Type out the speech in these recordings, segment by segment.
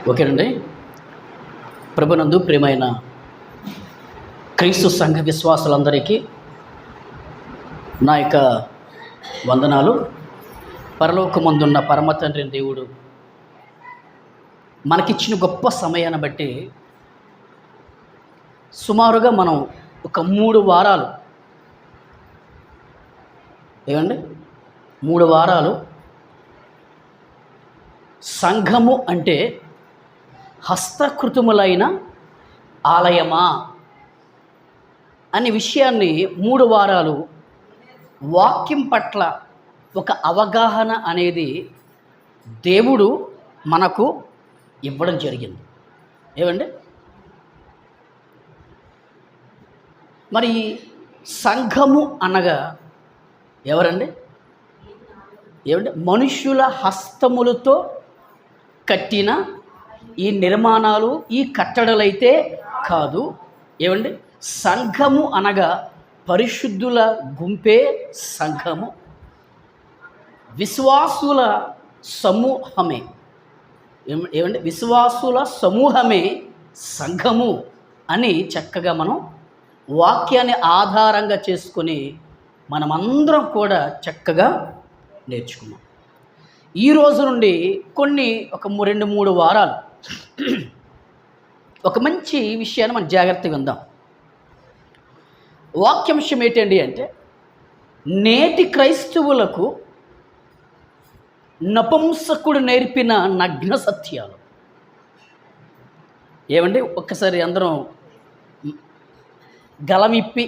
ఓకేనండి. ప్రభునందు ప్రియమైన క్రీస్తు సంఘ విశ్వాసులందరికీ నా యొక్క వందనాలు. పరలోకమందున్న పరమ తండ్రి దేవుడు మనకిచ్చిన గొప్ప సమయాన్ని బట్టి సుమారుగా మనం ఒక 3 వారాలు 3 వారాలు సంఘము అంటే హస్తకృతములైన ఆలయమా అనే విషయాన్ని 3 వారాలు వాక్యం పట్ల ఒక అవగాహన అనేది దేవుడు మనకు ఇవ్వడం జరిగింది. మరి సంఘము అనగా ఎవరండి? మనుష్యుల హస్తములతో కట్టిన ఈ నిర్మాణాలు, ఈ కట్టడలైతే కాదు. సంఘము అనగా పరిశుద్ధుల గుంపే సంఘము, విశ్వాసుల సమూహమే. విశ్వాసుల సమూహమే సంఘము అని చక్కగా మనం వాక్యాన్ని ఆధారంగా చేసుకొని మనమందరం కూడా చక్కగా నేర్చుకున్నాం. ఈ రోజు నుండి ఒక 2-3 వారాలు ఒక మంచి విషయాన్ని మనం జాగ్రత్తగా విందాం. వాక్యాంశం ఏంటండి అంటే, నేటి క్రైస్తవులకు నపుంసకుడు నేర్పిన నగ్న సత్యాలు. ఒక్కసారి అందరం గలం విప్పి,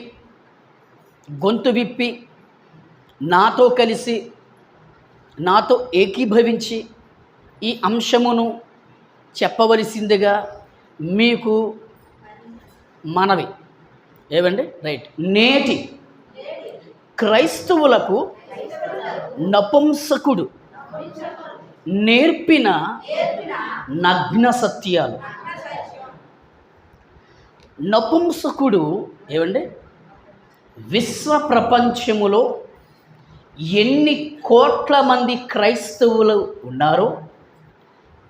గొంతు విప్పి, నాతో కలిసి, నాతో ఏకీభవించి ఈ అంశమును చెప్పవలసిందిగా మీకు మనవి. రైట్. నేటి క్రైస్తవులకు నపుంసకుడు నేర్పిన నగ్న సత్యాలు. నపుంసకుడు విశ్వ ప్రపంచములో ఎన్ని కోట్ల మంది క్రైస్తవులు ఉన్నారో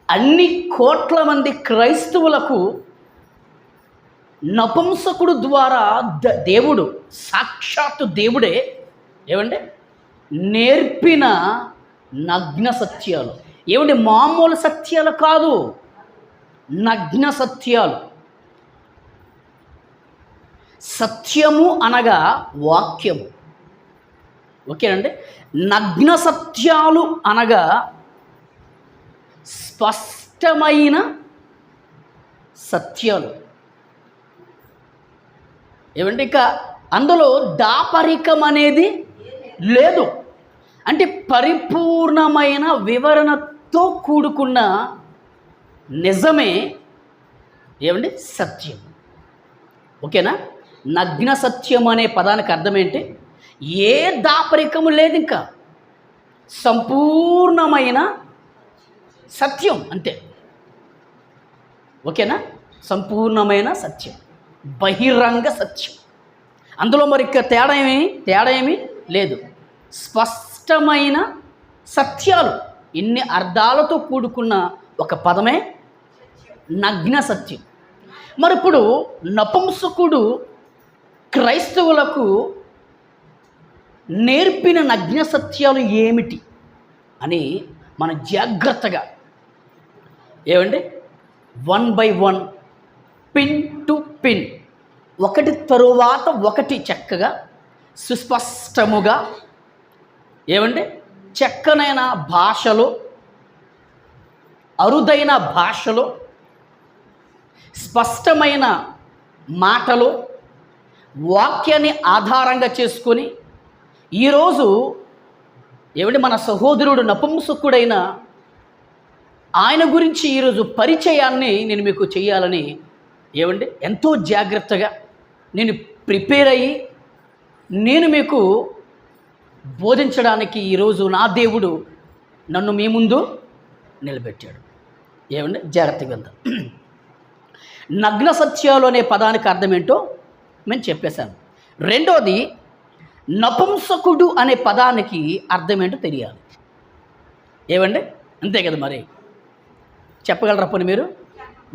అన్ని కోట్ల మంది క్రైస్తవులకు నపుంసకుడు ద్వారా దేవుడు, సాక్షాత్తు దేవుడే నేర్పిన నగ్న సత్యాలు. మామూలు సత్యాలు కాదు, నగ్న సత్యాలు. సత్యము అనగా వాక్యము. ఓకేనండి. నగ్న సత్యాలు అనగా స్పష్టమైన సత్యాలు. ఇక అందులో దాపరికం అనేది లేదు. అంటే పరిపూర్ణమైన వివరణతో కూడుకున్న నిజమే సత్యం. ఓకేనా? నగ్న సత్యం అనే పదానికి అర్థం ఏంటి? ఏ దాపరికము లేదు, ఇంకా సంపూర్ణమైన సత్యం అంతే. ఓకేనా? సంపూర్ణమైన సత్యం, బహిరంగ సత్యం. అందులో మరి తేడా ఏమీ లేదు. స్పష్టమైన సత్యాలు, ఇన్ని అర్థాలతో కూడుకున్న ఒక పదమే నగ్న సత్యం. మరి ఇప్పుడు నపుంసకుడు క్రైస్తవులకు నేర్పిన నగ్న సత్యాలు ఏమిటి అని మనం జాగ్రత్తగా 1 by 1 పిన్ టు పిన్, ఒకటి తరువాత ఒకటి చక్కగా సుస్పష్టముగా చక్కనైన భాషలో, అరుదైన భాషలో, స్పష్టమైన మాటలో వాక్యాన్ని ఆధారంగా చేసుకొని ఈరోజు మన సహోదరుడు నపుంసకుడైన ఆయన గురించి ఈరోజు పరిచయాన్ని నేను మీకు చేయాలని ఎంతో జాగ్రత్తగా నేను ప్రిపేర్ అయ్యి నేను మీకు బోధించడానికి ఈరోజు నా దేవుడు నన్ను మీ ముందు నిలబెట్టాడు. జాగ్రత్తగా వెళ్దాం. నగ్న సత్యాలు అనే పదానికి అర్థం ఏంటో నేను చెప్పేశాను. రెండోది, నపుంసకుడు అనే పదానికి అర్థం ఏంటో తెలియాలి. అంతే కదా మరి. చెప్పగలరా పోనీ మీరు?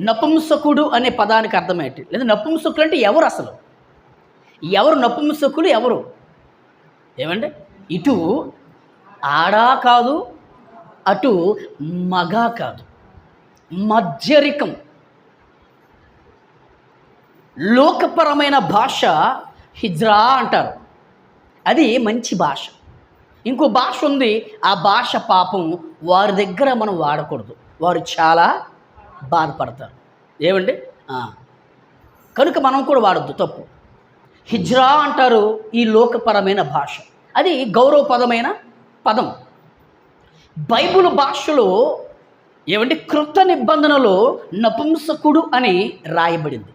నపుంసకుడు అనే పదానికి అర్థం ఏంటి? లేదా నపుంసకులు అంటే ఎవరు అసలు? ఎవరు నపుంసకులు? ఎవరు? ఏమండి? ఇటు ఆడా కాదు, అటు మగా కాదు, మధ్యరికం. లోకపరమైన భాష హిజ్రా అంటారు, అది మంచి భాష. ఇంకో భాష ఉంది, ఆ భాష పాపం వారి దగ్గర మనం వాడకూడదు, వారు చాలా బాధపడతారు. ఏమండి? కనుక మనం కూడా వాడద్దు, తప్పు. హిజ్రా అంటారు ఈ లోకపరమైన భాష, అది గౌరవపదమైన పదం. బైబిల్ భాషలో ఏమంటే క్రొత్త నిబంధనలో నపుంసకుడు అని రాయబడింది.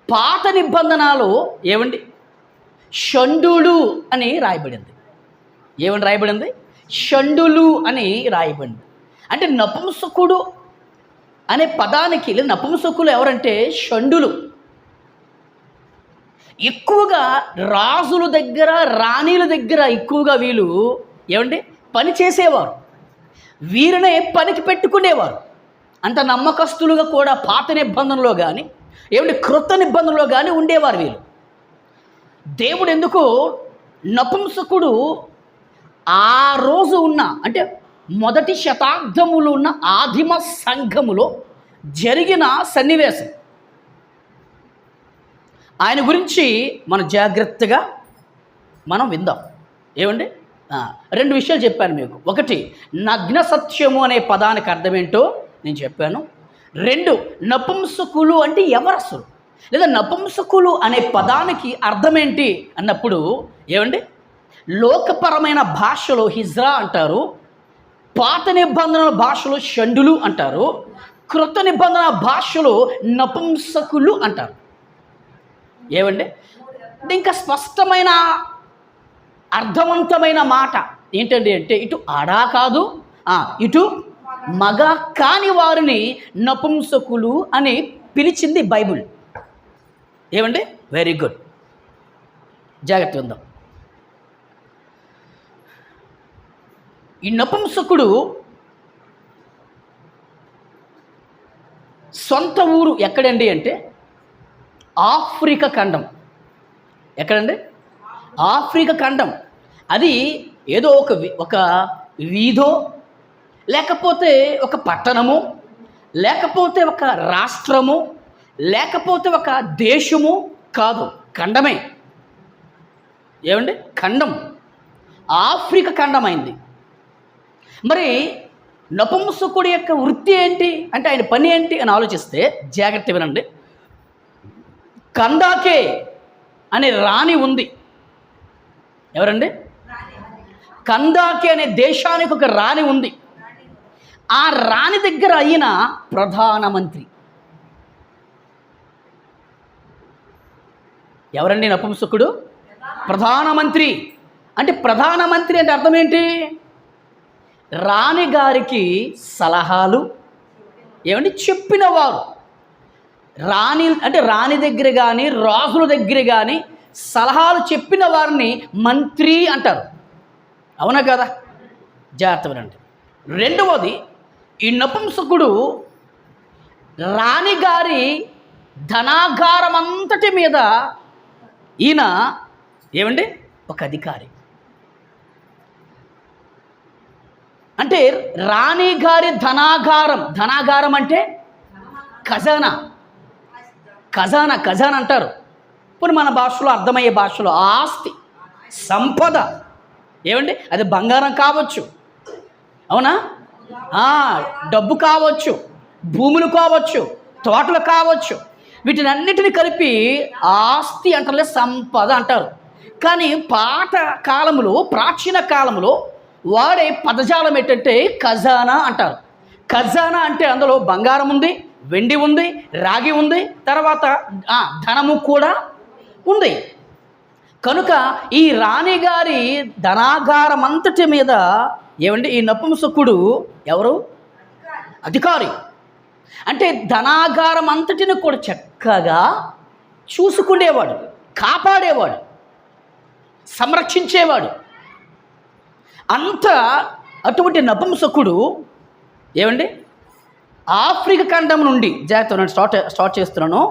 పాత నిబంధనలో ఏమండి షండులు అని రాయబడింది. ఏమని రాయబడింది? షండులు అని రాయబడింది. అంటే నపుంసకుడు అనే పదానికి, లేదా నపుంసకులు ఎవరంటే షండులు. ఎక్కువగా రాజుల దగ్గర, రాణిల దగ్గర ఎక్కువగా వీళ్ళు ఏమండి పని చేసేవారు, వీరినే పనికి పెట్టుకునేవారు. అంత నమ్మకస్తులుగా కూడా పాత నిబంధనలో కానీ ఏమంటే క్రొత్త నిబంధనలో కానీ ఉండేవారు వీళ్ళు. దేవుడు ఎందుకు నపుంసకుడు ఆ రోజు ఉన్న, అంటే మొదటి శతాబ్దములో ఉన్న ఆదిమ సంఘములో జరిగిన సన్నివేశం, ఆయన గురించి మనం జాగ్రత్తగా మనం విందాం. ఏమండి? 2 విషయాలు చెప్పాను మీకు. ఒకటి, నగ్న సత్యము అనే పదానికి అర్థమేంటో నేను చెప్పాను. 2, నపుంసకులు అంటే ఎవరు అసలు, లేదా నపుంసకులు అనే పదానికి అర్థమేంటి అన్నప్పుడు ఏమండి లోకపరమైన భాషలో హిజ్రా అంటారు, పాత నిబంధనల భాషలో షండులు అంటారు, క్రొత్త నిబంధన భాషలో నపుంసకులు అంటారు. ఏమండి? ఇంకా స్పష్టమైన అర్థవంతమైన మాట ఏంటండి అంటే, ఇటు ఆడా కాదు, ఇటు మగ కాని వారిని నపుంసకులు అని పిలిచింది బైబిల్. ఏమండి? వెరీ గుడ్, జాగ్రత్త ఉందాం. ఈ నపుంసకుడు సొంత ఊరు ఎక్కడండి అంటే ఆఫ్రికా ఖండం. ఎక్కడండి? ఆఫ్రికా ఖండం. అది ఏదో ఒక వీధో, లేకపోతే ఒక పట్టణము, లేకపోతే ఒక రాష్ట్రము, లేకపోతే ఒక దేశము కాదు, ఖండమే. ఏమండి? ఖండం, ఆఫ్రికా ఖండమైంది. మరి నపుంసకుడి యొక్క వృత్తి ఏంటి అంటే, ఆయన పని ఏంటి అని ఆలోచిస్తే జాగ్రత్త వినండి. కందాకే అనే రాణి ఉంది. ఎవరండి? కందాకే అనే దేశానికి ఒక రాణి ఉంది. ఆ రాణి దగ్గర అయిన ప్రధానమంత్రి ఎవరండి? నపుంసకుడు ప్రధానమంత్రి. అంటే ప్రధానమంత్రి అంటే అర్థం ఏంటి? రాణి గారికి సలహాలు ఏమండి చెప్పినవారు. రాణి అంటే రాణి దగ్గర కానీ రాజుల దగ్గర కానీ సలహాలు చెప్పిన వారిని మంత్రి అంటారు. అవునా కదా? జాగ్రత్త వినండి. 2వది, ఈ నపుంసకుడు రాణిగారి ధనాగారం అంతటి మీద ఈయన ఏమండి ఒక అధికారి. అంటే రాణిగారి ధనాగారం, ధనాగారం అంటే ఖజానా, ఖజానా, ఖజానా అంటారు. ఇప్పుడు మన భాషలో అర్థమయ్యే భాషలో ఆస్తి, సంపద. ఏమండి? అది బంగారం కావచ్చు, అవునా? డబ్బు కావచ్చు, భూములు కావచ్చు, తోటలు కావచ్చు, వీటినన్నిటిని కలిపి ఆస్తి అంటారు, సంపద అంటారు. కానీ పాత కాలంలో, ప్రాచీన కాలంలో వాడే పదజాలం ఏంటంటే ఖజానా అంటారు. ఖజానా అంటే అందులో బంగారం ఉంది, వెండి ఉంది, రాగి ఉంది, తర్వాత ధనము కూడా ఉంది. కనుక ఈ రాణిగారి ధనాగారం అంతటి మీద ఏమండి ఈ నపుంసకుడు ఎవరు? అధికారి. అంటే ధనాగారం అంతటిని కూడా చక్కగా చూసుకునేవాడు, కాపాడేవాడు, సంరక్షించేవాడు. అంత అటువంటి నపుంసకుడు ఏమండి ఆఫ్రికా ఖండం నుండి జాగ్రత్త నేను స్టార్ట్ చేస్తున్నాను.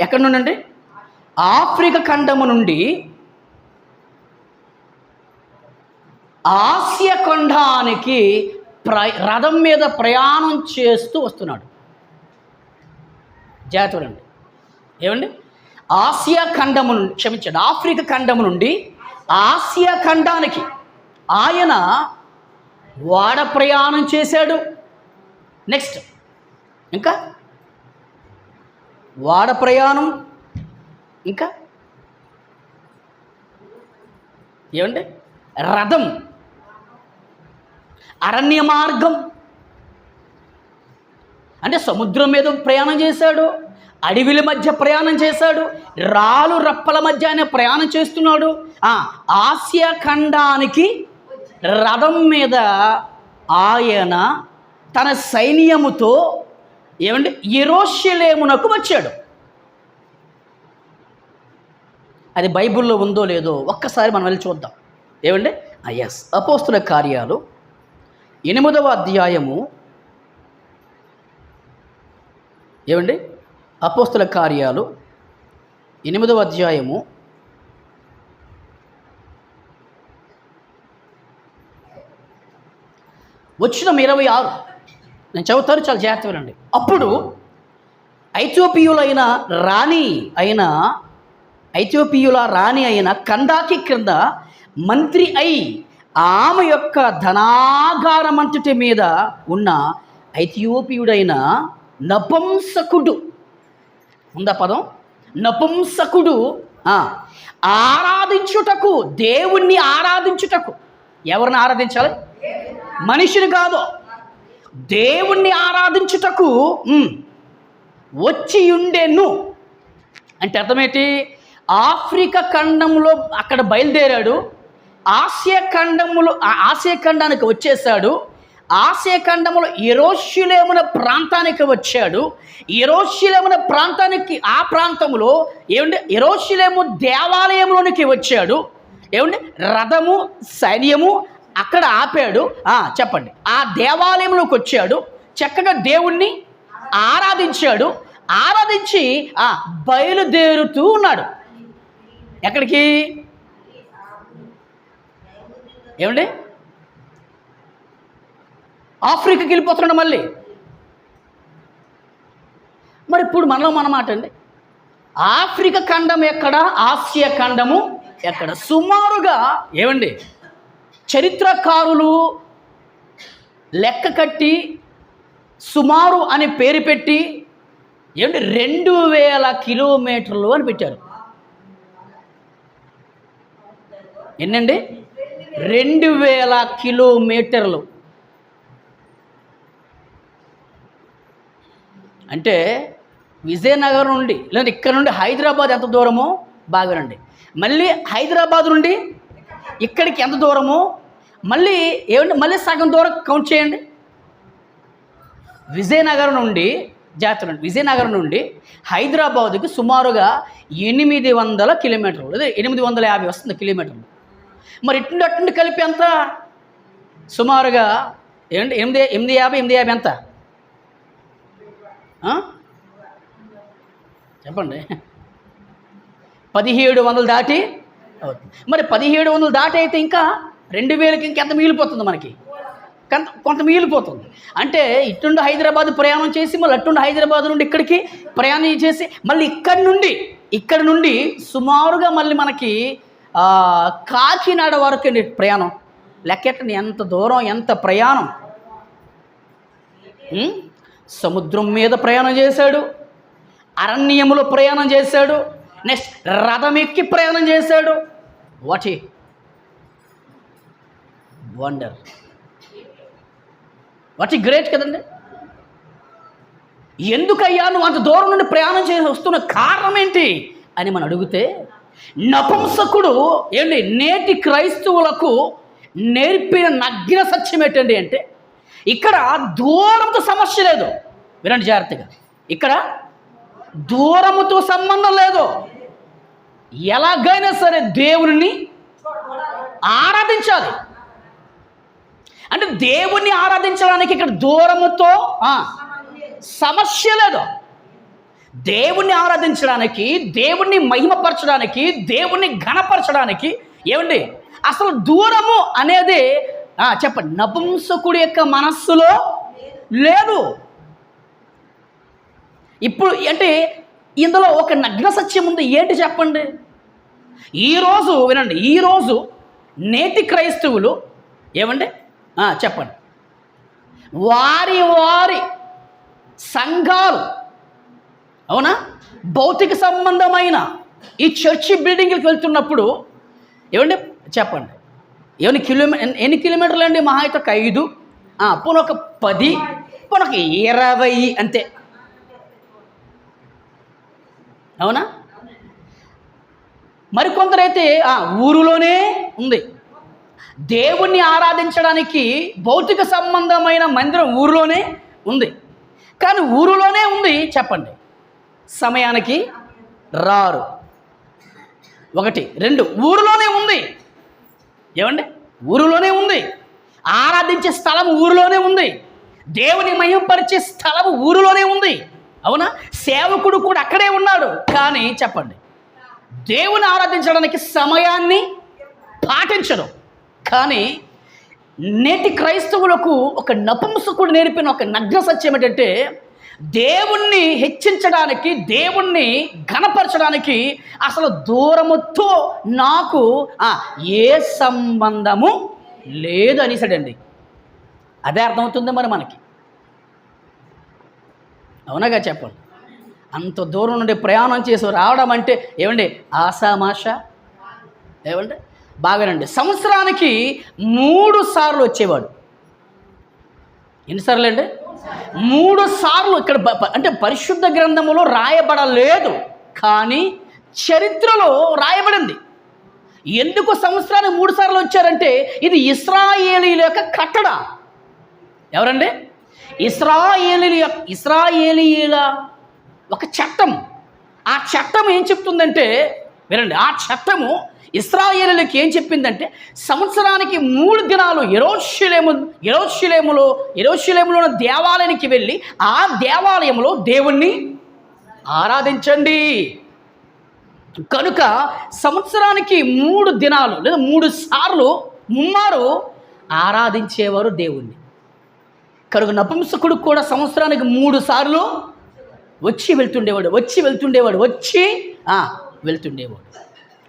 ఎక్కడి నుండి అండి? ఆఫ్రికా ఖండము నుండి ఆసియా ఖండానికి రథం మీద ప్రయాణం చేస్తూ వస్తున్నాడు. జాగ్రత్త అండి. ఏమండి? ఆసియా ఖండము నుండి, క్షమించండి, ఆఫ్రికా ఖండము నుండి ఆసియా ఖండానికి ఆయన వాడ ప్రయాణం చేశాడు. నెక్స్ట్ ఇంకా వాడ ప్రయాణం, ఇంకా ఏమండి? రథం, అరణ్య మార్గం అంటే సముద్రం మీద ప్రయాణం చేశాడు, అడవిల మధ్య ప్రయాణం చేశాడు, రాళ్ళు రప్పల మధ్య ఆయన ప్రయాణం చేస్తున్నాడు. ఆసియా ఖండానికి రథం మీద ఆయన తన సైన్యముతో ఏమండి యెరూషలేమునకు వచ్చాడు. అది బైబిల్లో ఉందో లేదో ఒక్కసారి మనం వెళ్ళి చూద్దాం. ఏమండి? ఎస్, అపోస్తుల కార్యాలు 8వ అధ్యాయము. ఏమండి? అపోస్తుల కార్యాలు 8వ అధ్యాయము 26 నేను చదువుతాను, చాలా జాగ్రత్తగా వినండి. అప్పుడు ఐథియోపియుల రాణి అయిన కందాకి క్రింద మంత్రి అయి ఆమె యొక్క ధనాగారమంతటి మీద ఉన్న ఐథియోపియుడైన నపుంసకుడు, ఉందా పదం? నపుంసకుడు ఆరాధించుటకు, దేవుణ్ణి ఆరాధించుటకు. ఎవరిని ఆరాధించాలి? మనిషిని కాదు, దేవుణ్ణి ఆరాధించుటకు వచ్చి ఉండేను. అంటే అర్థమేంటి? ఆఫ్రికా ఖండంలో అక్కడ బయలుదేరాడు, ఆసియా ఖండానికి వచ్చేసాడు, ఆసియా ఖండంలో యెరూషలేమున ప్రాంతానికి వచ్చాడు. యెరూషలేమున ప్రాంతానికి, ఆ ప్రాంతంలో ఏమంటే యెరూషలేము దేవాలయంలోనికి వచ్చాడు. ఏమంటే రథము, సైన్యము అక్కడ ఆపాడు. చెప్పండి. ఆ దేవాలయంలోకి వచ్చాడు, చక్కగా దేవుణ్ణి ఆరాధించాడు. ఆరాధించి బయలుదేరుతూ ఉన్నాడు. ఎక్కడికి? ఏమండి? ఆఫ్రికాకి వెళ్ళిపోతున్నాడు మళ్ళీ. మరి ఇప్పుడు మనలో మన మాట అండి, ఆఫ్రికా ఖండం ఎక్కడ, ఆసియా ఖండము ఎక్కడ? సుమారుగా ఏమండి చరిత్రకారులు లెక్క కట్టి సుమారు అని పేరు పెట్టి ఏమంటే 2000 కిలోమీటర్లు అని పెట్టారు. ఎన్నండి? 2000 కిలోమీటర్లు. అంటే విజయనగరం నుండి లేదా ఇక్కడ నుండి హైదరాబాద్ ఎంత దూరమో బాగానండి, మళ్ళీ హైదరాబాద్ నుండి ఇక్కడికి ఎంత దూరమో మళ్ళీ ఏమండి మళ్ళీ సగం దూరం కౌంట్ చేయండి. విజయనగరం నుండి విజయనగరం నుండి హైదరాబాదుకి సుమారుగా 800 కిలోమీటర్లు, లేదా 850 వస్తుంది కిలోమీటర్లు. మరి ఇట్టుండి కలిపి ఎంత? సుమారుగా ఏమండి 850 ఎంత చెప్పండి? 1700 దాటి అవుతుంది. మరి 1700 దాటి అయితే ఇంకా 2000కి ఇంకెంత మిగిలిపోతుంది మనకి? కొంత మిగిలిపోతుంది. అంటే ఇట్టుండి హైదరాబాద్ ప్రయాణం చేసి మళ్ళీ అట్టుండి హైదరాబాద్ నుండి ఇక్కడికి ప్రయాణం చేసి మళ్ళీ ఇక్కడ నుండి సుమారుగా మళ్ళీ మనకి కాకినాడ వరకు ప్రయాణం. లెక్కెట్టండి ఎంత దూరం, ఎంత ప్రయాణం. సముద్రం మీద ప్రయాణం చేశాడు, అరణ్యములో ప్రయాణం చేశాడు, నెక్స్ట్ రథం ఎక్కి ప్రయాణం చేశాడు. What a wonder, what a great కదండి. ఎందుకయ్యా నువ్వు అంత దూరం నుండి ప్రయాణం చేసి వస్తున్న కారణం ఏంటి అని మనం అడిగితే, నపుంసకుడు ఏంటి నేటి క్రైస్తవులకు నేర్పిన నగ్న సత్యం ఏంటండి అంటే, ఇక్కడ దూరంతో సమస్య లేదు. వినండి జాగ్రత్తగా, ఇక్కడ దూరముతో సంబంధం లేదు. ఎలాగైనా సరే దేవుని ఆరాధించాలి. అంటే దేవుణ్ణి ఆరాధించడానికి ఇక్కడ దూరముతో సమస్య లేదు. దేవుణ్ణి ఆరాధించడానికి, దేవుణ్ణి మహిమపరచడానికి, దేవుణ్ణి ఘనపరచడానికి ఏమండి అసలు దూరము అనేది చెప్పండి నపుంసకుడి యొక్క మనస్సులో లేదు. ఇప్పుడు అంటే ఇందులో ఒక నగ్న సత్యం ఉంది. ఏంటి చెప్పండి? ఈరోజు వినండి, ఈరోజు నేటి క్రైస్తవులు ఏమండి చెప్పండి వారి వారి సంఘాలు అవునా భౌతిక సంబంధమైన ఈ చర్చి బిల్డింగ్కి వెళ్తున్నప్పుడు ఏమండి చెప్పండి ఎన్ని కిలోమీటర్లు అండి? మహా అయితే ఒక 5 పోనీ ఒక 10 పోనీ ఒక 20 అంతే, అవునా? మరికొందరైతే ఊరిలోనే ఉంది. దేవుణ్ణి ఆరాధించడానికి భౌతిక సంబంధమైన మందిరం ఊరిలోనే ఉంది. కానీ ఊరిలోనే ఉంది చెప్పండి, సమయానికి రారు. 1 2 ఊరిలోనే ఉంది. ఏమండి? ఊరిలోనే ఉంది. ఆరాధించే స్థలం ఊరిలోనే ఉంది. దేవుని మహిమపరిచే స్థలం ఊరిలోనే ఉంది, అవునా? సేవకుడు కూడా అక్కడే ఉన్నాడు. కానీ చెప్పండి దేవుని ఆరాధించడానికి సమయాన్ని పాటించడం. కానీ నేటి క్రైస్తవులకు ఒక నపుంసకుడు నేర్పిన ఒక నగ్న సత్యం ఏంటంటే దేవుణ్ణి హెచ్చించడానికి, దేవుణ్ణి ఘనపరచడానికి అసలు దూరముతో నాకు ఏ సంబంధము లేదు అనేసాడండి. అదే అర్థమవుతుంది మరి మనకి, అవునగా చెప్పండి. అంత దూరం నుండి ప్రయాణం చేసి రావడం అంటే ఏమండి ఆషామాష? ఏమండి బాగానండి. సంవత్సరానికి 3 సార్లు వచ్చేవాడు. ఎన్నిసార్లు అండి? 3 సార్లు. ఇక్కడ అంటే పరిశుద్ధ గ్రంథములో రాయబడలేదు, కానీ చరిత్రలో రాయబడింది. ఎందుకు సంవత్సరానికి 3 సార్లు వచ్చారంటే ఇది ఇశ్రాయేలీయుల యొక్క కట్టడ. ఎవరండి? ఇశ్రాయేలీయుల ఒక చట్టం. ఆ చట్టం ఏం చెప్తుందంటే వినండి, ఆ చట్టము ఇశ్రాయేలీయులకి ఏం చెప్పిందంటే సంవత్సరానికి 3 దినాలు యెరూషలేములో దేవాలయానికి వెళ్ళి ఆ దేవాలయంలో దేవుణ్ణి ఆరాధించండి. కనుక సంవత్సరానికి 3 దినాలు లేదా 3 సార్లు ముమ్మారు ఆరాధించేవారు దేవుణ్ణి. కనుక నపుంసకుడు కూడా సంవత్సరానికి 3 సార్లు వచ్చి వెళ్తుండేవాడు.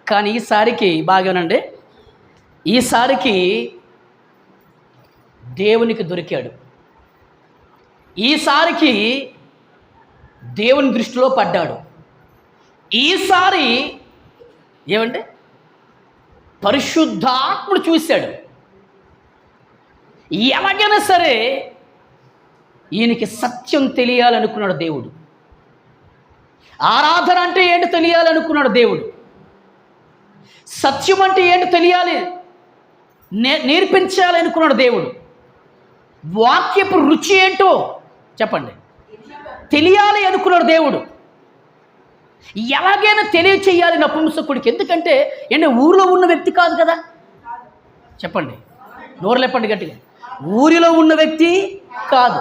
కానీ ఈసారికి బాగానండి, ఈసారికి దేవునికి దొరికాడు. ఈసారికి దేవుని దృష్టిలో పడ్డాడు. ఈసారి ఏమంటే పరిశుద్ధాత్ముడు చూశాడు. ఎలాగైనా సరే ఈయనకి సత్యం తెలియాలనుకున్నాడు దేవుడు. ఆరాధన అంటే ఏంటో తెలియాలనుకున్నాడు దేవుడు. సత్యం అంటే ఏంటో తెలియాలి, నేర్పించాలనుకున్నాడు దేవుడు. వాక్యపు రుచి ఏంటో చెప్పండి తెలియాలి అనుకున్నాడు దేవుడు. ఎలాగైనా తెలియచేయాలి నపుంసకుడికి. ఎందుకంటే ఊరిలో ఉన్న వ్యక్తి కాదు కదా, చెప్పండి, నోరు లేపండి గట్టిగా. ఊరిలో ఉన్న వ్యక్తి కాదు.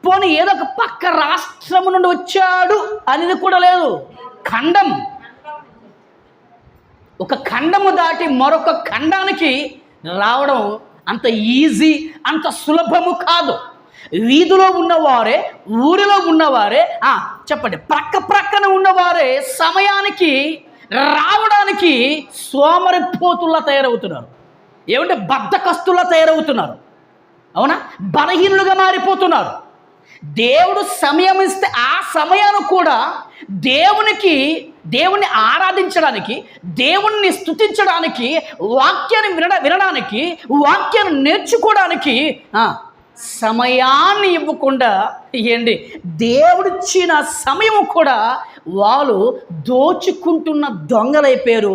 పోనీ ఏదో ఒక పక్క రాష్ట్రం నుండి వచ్చాడు అనేది కూడా లేదు. ఒక ఖండము దాటి మరొక ఖండానికి రావడం అంత ఈజీ, అంత సులభము కాదు. వీధిలో ఉన్నవారే, ఊరిలో ఉన్నవారే, చెప్పండి ప్రక్కన ఉన్నవారే సమయానికి రావడానికి సోమరిపోతుల్లా తయారవుతున్నారు. ఏమంటే బద్ధకస్తుల్లా తయారవుతున్నారు, అవునా? బలహీనులుగా మారిపోతున్నారు. దేవుడు సమయం ఇస్తే ఆ సమయాన్ని కూడా దేవుణ్ణి ఆరాధించడానికి, దేవుణ్ణి స్తుతించడానికి, వాక్యాన్ని వినడానికి, వాక్యాన్ని నేర్చుకోవడానికి సమయాన్ని ఇవ్వకుండా దేవుడిచ్చిన సమయం కూడా వాళ్ళు దోచుకుంటున్న దొంగలైపోయారు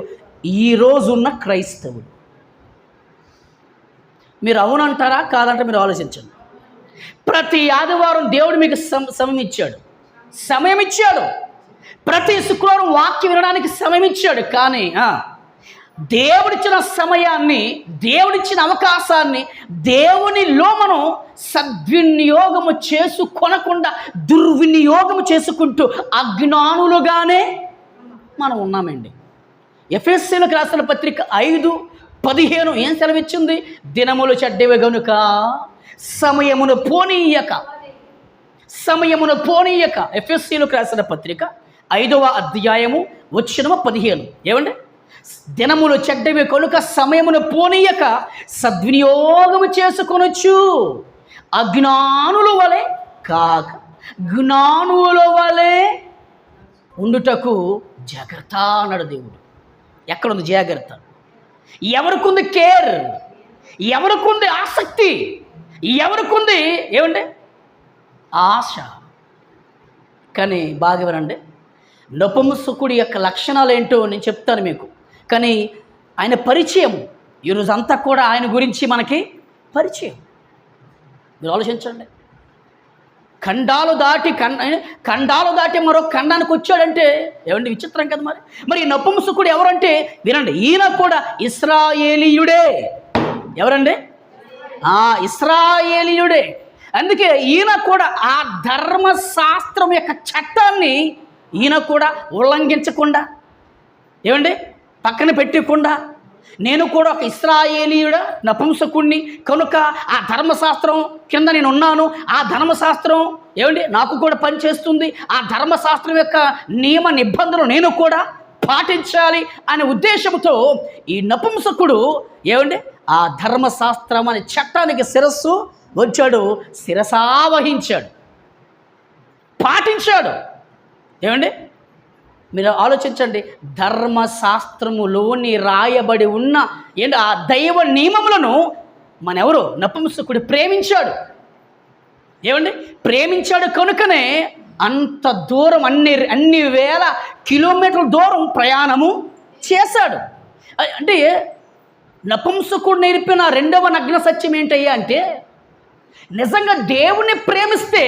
ఈరోజున్న క్రైస్తవులు. మీరు అవునంటారా కాదంటే మీరు ఆలోచించండి. ప్రతి ఆదివారం దేవుడు మీకు సమయం ఇచ్చాడు. ప్రతి శుక్రవారం వాక్యం వినడానికి సమయం ఇచ్చాడు. కానీ దేవుడిచ్చిన సమయాన్ని, దేవుడిచ్చిన అవకాశాన్ని దేవునిలో మనం సద్వినియోగము చేసుకొనకుండా దుర్వినియోగము చేసుకుంటూ అజ్ఞానులుగానే మనం ఉన్నామండి. ఎఫెసీయులకు రాసిన పత్రిక 5:15 ఏం సెలవిచ్చింది? దినములు చెడ్డవి గనుక సమయమును పోనీయక. ఎఫెసీయులకు రాసిన పత్రిక 5వ అధ్యాయము 15. ఏమండి? దినములు చెడ్డవి కనుక సమయమును పోనీయక సద్వినియోగము చేసుకొనొచ్చు, అజ్ఞానుల వలె కాక జ్ఞానుల వలె ఉండుటకు జాగ్రత్త అన్నాడు దేవుడు. ఎక్కడుంది జాగ్రత్త? ఎవరికుంది కేర్? ఎవరికుంది ఆసక్తి? ఎవరికుంది ఏమండి ఆశ? కానీ బాగా వినండి, నపుంసకుడి యొక్క లక్షణాలు ఏంటో నేను చెప్తాను మీకు. కానీ ఆయన పరిచయం ఈరోజు అంతా కూడా ఆయన గురించి మనకి పరిచయం. మీరు ఆలోచించండి, ఖండాలు దాటి మరో ఖండానికి వచ్చాడంటే ఏమండి విచిత్రం కదా. మరి నపుంసకుడు ఎవరంటే వినండి, ఈయన కూడా ఇశ్రాయేలీయుడే. ఎవరండి? ఇశ్రాయేలీయుడే. అందుకే ఈయన కూడా ఆ ధర్మశాస్త్రం యొక్క చట్టాన్ని ఈయన కూడా ఉల్లంఘించకుండా, ఏమండి పక్కన పెట్టకుండా, నేను కూడా ఒక ఇశ్రాయేలీయుడా నపుంసకుణ్ణి కనుక ఆ ధర్మశాస్త్రం కింద నేను ఉన్నాను, ఆ ధర్మశాస్త్రం ఏమండి నాకు కూడా పనిచేస్తుంది, ఆ ధర్మశాస్త్రం యొక్క నియమ నిబంధనలు నేను కూడా పాటించాలి అనే ఉద్దేశంతో ఈ నపుంసకుడు ఏమండి ఆ ధర్మశాస్త్రం అనే చట్టానికి శిరస్సు వచ్చాడు, శిరసావహించాడు, పాటించాడు. ఏమండి మీరు ఆలోచించండి, ధర్మశాస్త్రములోని రాయబడి ఉన్న ఏంటి ఆ దైవ నియమములను మనెవరు నపుంసకుడు ప్రేమించాడు. ఏమండి ప్రేమించాడు కనుకనే అంత దూరం అన్ని వేల కిలోమీటర్ల దూరం ప్రయాణము చేశాడు. అంటే నపుంసకుడు నేర్పిన రెండవ నగ్న సత్యం ఏంటయ్యా అంటే, నిజంగా దేవుణ్ణి ప్రేమిస్తే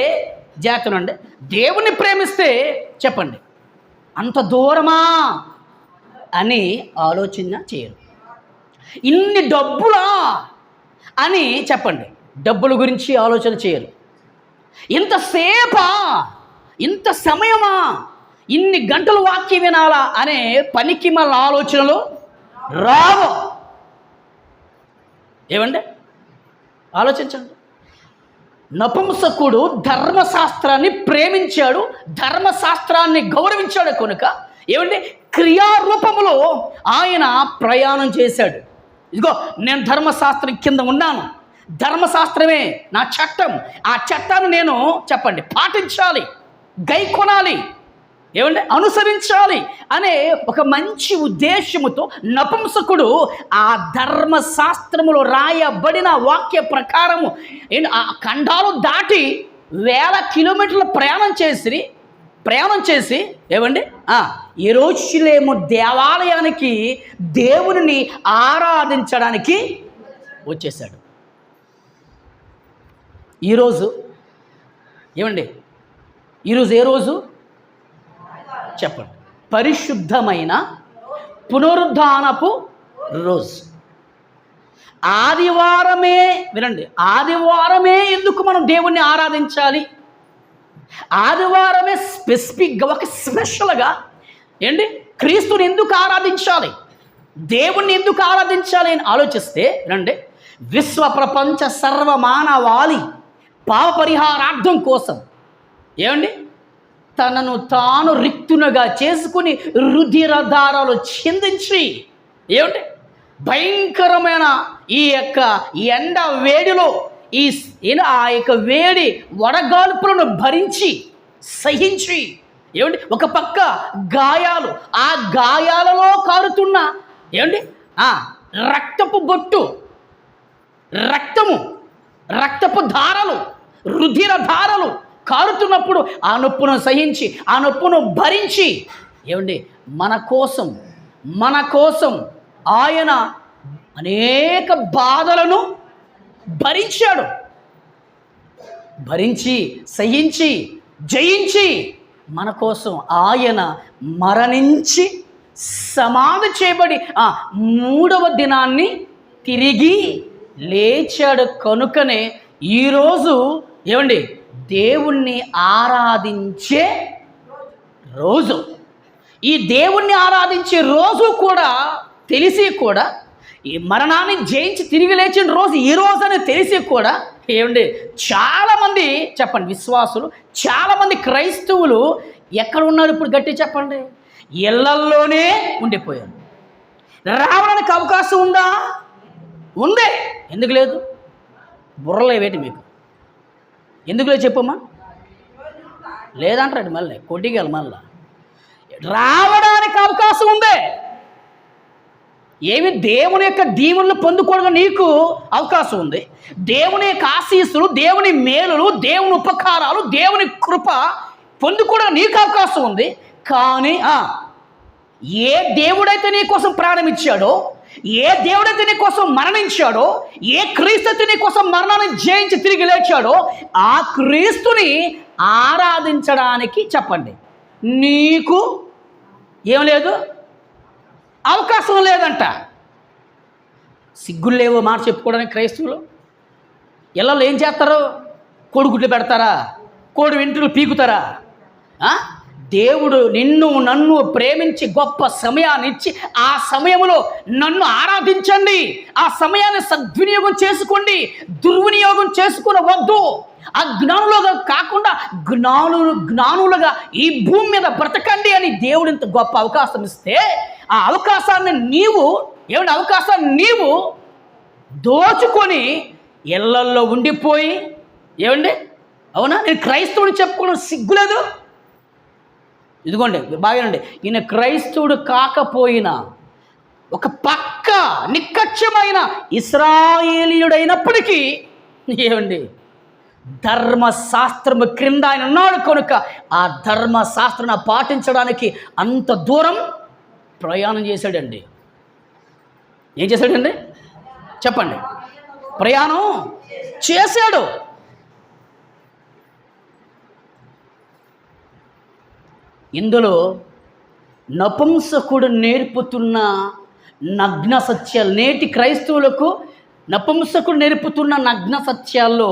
జాతనండి, దేవుణ్ణి ప్రేమిస్తే చెప్పండి అంత దూరమా అని ఆలోచన చేయరు. ఇన్ని డబ్బులా అని చెప్పండి డబ్బుల గురించి ఆలోచన చేయరు. ఇంతసేపా, ఇంత సమయమా, ఇన్ని గంటలు వాక్యం వినాలా అనే పనికి మళ్ళీ ఆలోచనలు రావు. ఏమండి ఆలోచించండి, నపుంసకుడు ధర్మశాస్త్రాన్ని ప్రేమించాడు, ధర్మశాస్త్రాన్ని గౌరవించాడు కనుక ఏమంటే క్రియారూపములో ఆయన ప్రయాణం చేశాడు. ఇదిగో నేను ధర్మశాస్త్రం కింద ఉన్నాను, ధర్మశాస్త్రమే నా చట్టం, ఆ చట్టాన్ని నేను చెప్పండి పాటించాలి, గైకొనాలి, ఏమంటే అనుసరించాలి అనే ఒక మంచి ఉద్దేశముతో నపుంసకుడు ఆ ధర్మశాస్త్రములో రాయబడిన వాక్య ప్రకారము ఆ ఖండాలు దాటి వేల కిలోమీటర్ల ప్రయాణం చేసి ఏమండి యెరూషలేము దేవాలయానికి దేవుని ఆరాధించడానికి వచ్చేసాడు. ఈరోజు ఏమండి ఈరోజు ఏ రోజు చెప్పండి? పరిశుద్ధమైన పునరుద్ధానపు రోజు. ఆదివారమే వినండి, ఆదివారమే ఎందుకు మనం దేవుణ్ణి ఆరాధించాలి? ఆదివారమే స్పెసిఫిక్గా ఒక స్పెషల్గా ఏంటి క్రీస్తుని ఎందుకు ఆరాధించాలి, దేవుణ్ణి ఎందుకు ఆరాధించాలి అని ఆలోచిస్తే రండి, విశ్వ ప్రపంచ సర్వమానవాళి పాప పరిహారార్థం కోసం ఏమండి తనను తాను రిక్తునుగా చేసుకుని రుధిరధారాలు చిందించి ఏమంటే భయంకరమైన ఈ యొక్క ఎండ వేడిలో ఆ యొక్క వేడి వడగాల్పులను భరించి సహించి ఏమండి ఒక పక్క గాయాలు, ఆ గాయాలలో కారుతున్న ఏమండి రక్తపు బొట్టు, రక్తపు ధారలు, రుధిర ధారలు కారుతున్నప్పుడు ఆ నొప్పును సహించి, ఆ నొప్పును భరించి ఏమండి మన కోసం ఆయన అనేక బాధలను భరించి సహించి జయించి మన కోసం ఆయన మరణించి సమాధి చేయబడి మూడవ దినాన్ని తిరిగి లేచాడు కనుకనే ఈరోజు ఏమండి దేవుణ్ణి ఆరాధించే రోజు. ఈ దేవుణ్ణి ఆరాధించే రోజు కూడా తెలిసి కూడా, ఈ మరణాన్ని జయించి తిరిగి లేచిన రోజు ఈ రోజు అని తెలిసి కూడా ఏమండి చాలామంది చెప్పండి విశ్వాసులు, చాలామంది క్రైస్తవులు ఎక్కడ ఉన్నారు ఇప్పుడు గట్టి చెప్పండి? ఇళ్లల్లోనే ఉండిపోయారు. రావడానికి అవకాశం ఉందా? ఉందే. ఎందుకు లేదు? బుర్రలే వేటి మీకు ఎందుకు లేదు చెప్పమ్మా? లేదంటారండి మళ్ళీ కొట్టిగల మళ్ళా. రావడానికి అవకాశం ఉందే. ఏమి దేవుని యొక్క దీవెనలు పొందుకోవడం నీకు అవకాశం ఉంది. దేవుని యొక్క ఆశీస్సులు, దేవుని మేలులు, దేవుని ఉపకారాలు, దేవుని కృప పొందుకోవడం నీకు అవకాశం ఉంది. కానీ ఏ దేవుడైతే నీ కోసం ప్రాణం ఇచ్చాడో, ఏ దేవుడైతే నీ కోసం మరణించాడో, ఏ క్రీస్తు అయితే నీ కోసం మరణాన్ని జయించి తిరిగి లేచాడో, ఆ క్రీస్తుని ఆరాధించడానికి చెప్పండి నీకు ఏం లేదు, అవకాశం లేదంట. సిగ్గులు లేవో మాట చెప్పుకోవడానికి క్రైస్తవులు. ఇళ్ళలో ఏం చేస్తారు? కోడిగుడ్లు పెడతారా? కోడి వెంట్రులు పీకుతారా? దేవుడు నిన్ను నన్ను ప్రేమించి గొప్ప సమయాన్ని ఇచ్చి ఆ సమయంలో నన్ను ఆరాధించండి, ఆ సమయాన్ని సద్వినియోగం చేసుకోండి, దుర్వినియోగం చేసుకునవద్దు. అజ్ఞానులుగా కాకుండా జ్ఞానులుగా ఈ భూమి మీద బ్రతకండి అని దేవుడు ఇంత గొప్ప అవకాశం ఇస్తే, ఆ అవకాశాన్ని నీవు దోచుకొని ఇళ్లల్లో ఉండిపోయి ఏమండి అవునా నేను క్రైస్తవుడు చెప్పుకోవడం సిగ్గులేదు? ఇదిగోండి బాగానండి, ఈయన క్రైస్తవుడు కాకపోయినా ఒక పక్క నిక్కచ్చమైన ఇశ్రాయేలీయుడైనప్పటికీ ఏమండి ధర్మశాస్త్రము క్రింద ఆయన ఉన్నాడు కనుక ఆ ధర్మశాస్త్రాన్ని పాటించడానికి అంత దూరం ప్రయాణం చేశాడండి. ఏం చేశాడండి చెప్పండి? ప్రయాణం చేశాడు. ఇందులో నపుంసకుడు నేర్పుతున్న నగ్న సత్యాలు, నేటి క్రైస్తవులకు నపుంసకుడు నేర్పుతున్న నగ్న సత్యాల్లో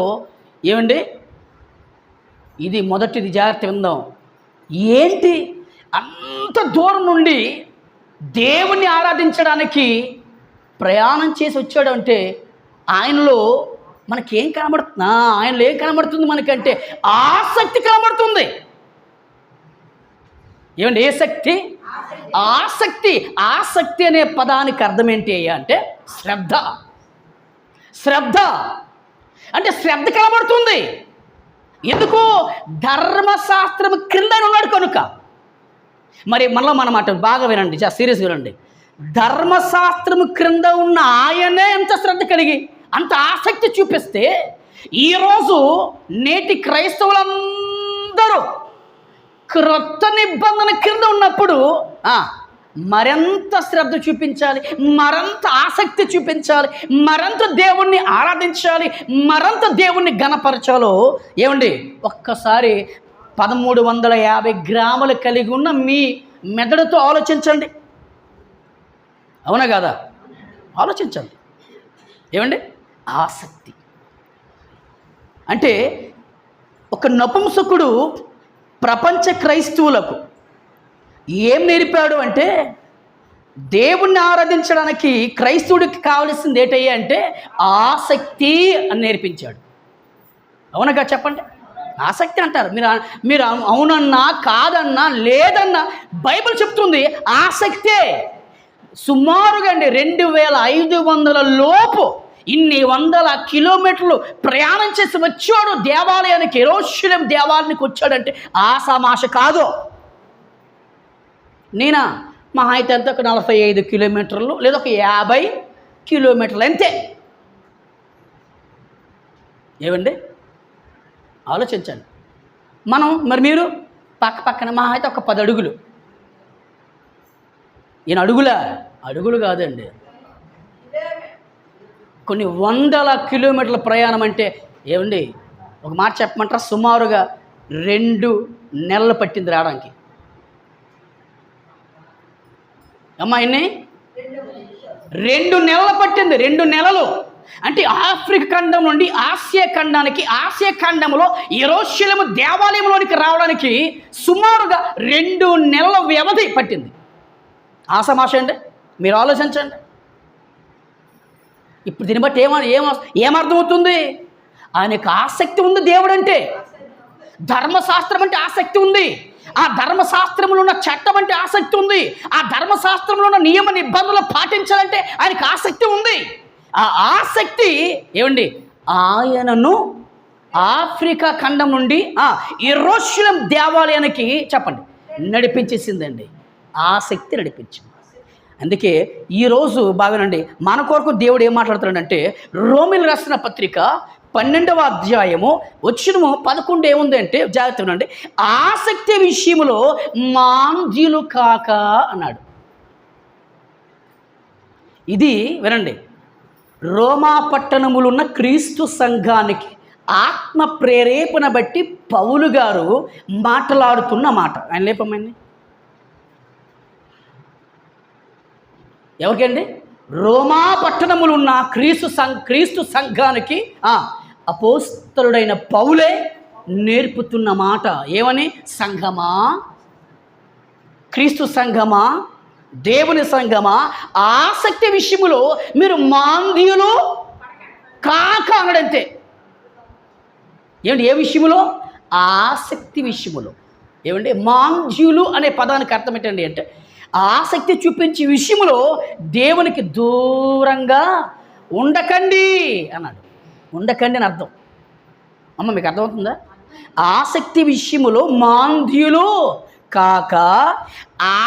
ఏమండి ఇది మొదటిది, జాగ్రత్త విందాం. ఏంటి అంత దూరం నుండి దేవుణ్ణి ఆరాధించడానికి ప్రయాణం చేసి వచ్చాడు అంటే ఆయనలో మనకేం కనబడుతుంది? ఆయనలో ఏం కనబడుతుంది మనకంటే ఆసక్తి కనబడుతుంది. ఏమండి ఏ శక్తి? ఆసక్తి. ఆసక్తి అనే పదానికి అర్థం ఏంటి అయ్యా అంటే శ్రద్ధ. శ్రద్ధ అంటే శ్రద్ధ కనబడుతుంది. ఎందుకు? ధర్మశాస్త్రం క్రింద ఉన్నాడు కనుక. మరి మళ్ళీ మనం మాట బాగా వినండి, చాలా సీరియస్ వినండి. ధర్మశాస్త్రము క్రింద ఉన్న ఆయనే ఎంత శ్రద్ధ కలిగి అంత ఆసక్తి చూపిస్తే, ఈరోజు నేటి క్రైస్తవులందరూ క్రొత్త నిబంధన క్రింద ఉన్నప్పుడు మరింత శ్రద్ధ చూపించాలి, మరింత ఆసక్తి చూపించాలి, మరింత దేవుణ్ణి ఆరాధించాలి, మరింత దేవుణ్ణి ఘనపరచాలో ఏమండి ఒక్కసారి 1350 గ్రాములు కలిగి ఉన్న మీ మెదడుతో ఆలోచించండి. అవునా కాదా? ఆలోచించండి. ఏమండి ఆసక్తి అంటే ఒక నపుంసకుడు ప్రపంచ క్రైస్తవులకు ఏం నేర్పాడు అంటే, దేవుణ్ణి ఆరాధించడానికి క్రైస్తవుడికి కావలసింది ఏంటయ్యా అంటే ఆసక్తి అని నేర్పించాడు. అవునగా చెప్పండి? ఆసక్తి అంటారు మీరు అవునన్నా కాదన్నా లేదన్నా బైబిల్ చెప్తుంది ఆసక్తే. సుమారుగా అండి 2500 లోపు ఇన్ని వందల కిలోమీటర్లు ప్రయాణం చేసి వచ్చాడు దేవాలయానికి. యెరూషలేం దేవాలయానికి వచ్చాడంటే ఆషామాష కాదు. నేనా మహా అయితే అంత ఒక 45 కిలోమీటర్లు లేదా ఒక 50 కిలోమీటర్లు అంతే. ఏమండి ఆలోచించండి. మరి మీరు పక్కన మహా అయితే ఒక 10 అడుగులు. ఈయన అడుగులు కాదండి, కొన్ని వందల కిలోమీటర్ల ప్రయాణం అంటే ఏమండి ఒక మాట చెప్పమంటారా? సుమారుగా 2 నెలలు పట్టింది రావడానికి. అమ్మాయిని 2 నెలలు పట్టింది. 2 నెలలు అంటే ఆఫ్రికా ఖండం నుండి ఆసియా ఖండానికి, ఆసియా ఖండంలో యెరూషలేము దేవాలయంలోనికి రావడానికి సుమారుగా 2 నెలల వ్యవధి పట్టింది. ఆసమాష అండి, మీరు ఆలోచించండి. ఇప్పుడు దీన్ని బట్టి ఏమర్థమవుతుంది? ఆయనకు ఆసక్తి ఉంది దేవుడంటే. ధర్మశాస్త్రం అంటే ఆసక్తి ఉంది. ఆ ధర్మశాస్త్రంలో ఉన్న చట్టం అంటే ఆసక్తి ఉంది. ఆ ధర్మశాస్త్రంలో ఉన్న నియమ నిబంధనలు పాటించాలంటే ఆయనకు ఆసక్తి ఉంది. ఆ ఆసక్తి ఏమండి ఆయనను ఆఫ్రికా ఖండం నుండి యెరూషలేము దేవాలయానికి చెప్పండి నడిపించేసిందండి. ఆసక్తి నడిపించింది. అందుకే ఈరోజు బాగానండి మన కొరకు దేవుడు ఏం మాట్లాడుతున్నాడంటే, రోమీయులకు రాసిన పత్రిక 12వ అధ్యాయము వచనము 11 ఏముంది అంటే, జాగ్రత్తగా వినండి. ఆసక్తి విషయంలో మాంద్యులు కాక అన్నాడు. ఇది వినండి, రోమా పట్టణములున్న క్రీస్తు సంఘానికి ఆత్మ ప్రేరేపణ బట్టి పౌలు గారు మాట్లాడుతున్న మాట. ఆయన లేపమండి, ఎవరికండి? రోమా పట్టణములు ఉన్న క్రీస్తు సంఘానికి అపోస్తలుడైన పౌలే నేర్పుతున్న మాట. ఏమని? సంఘమా, క్రీస్తు సంఘమా, దేవుని సంఘమా, ఆసక్తి విషయములో మీరు మాంద్యులు కాక అన్నాడంతే. ఏమండి? ఏ విషయములో? ఆసక్తి విషయములో. ఏమండి? మాంద్యులు అనే పదానికి అర్థం ఏంటండి అంటే, ఆసక్తి చూపించే విషయంలో దేవునికి దూరంగా ఉండకండి అన్నాడు. ఉండకండి అని అర్థం. అమ్మ మీకు అర్థమవుతుందా? ఆసక్తి విషయములో మాంద్యులు కాక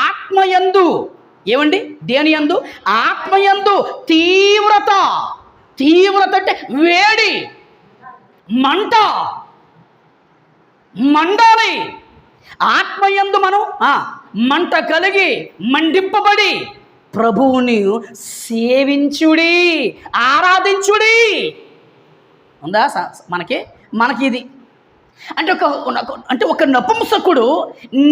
ఆత్మయందు, ఏమండి? దేని యందు? ఆత్మయందు తీవ్రత అంటే వేడి, మండాలి. ఆత్మయందు మనం మంట కలిగి మండింపబడి ప్రభువుని సేవించుడి, ఆరాధించుడి. ఉందా మనకి ఇది అంటే ఒక నపుంసకుడు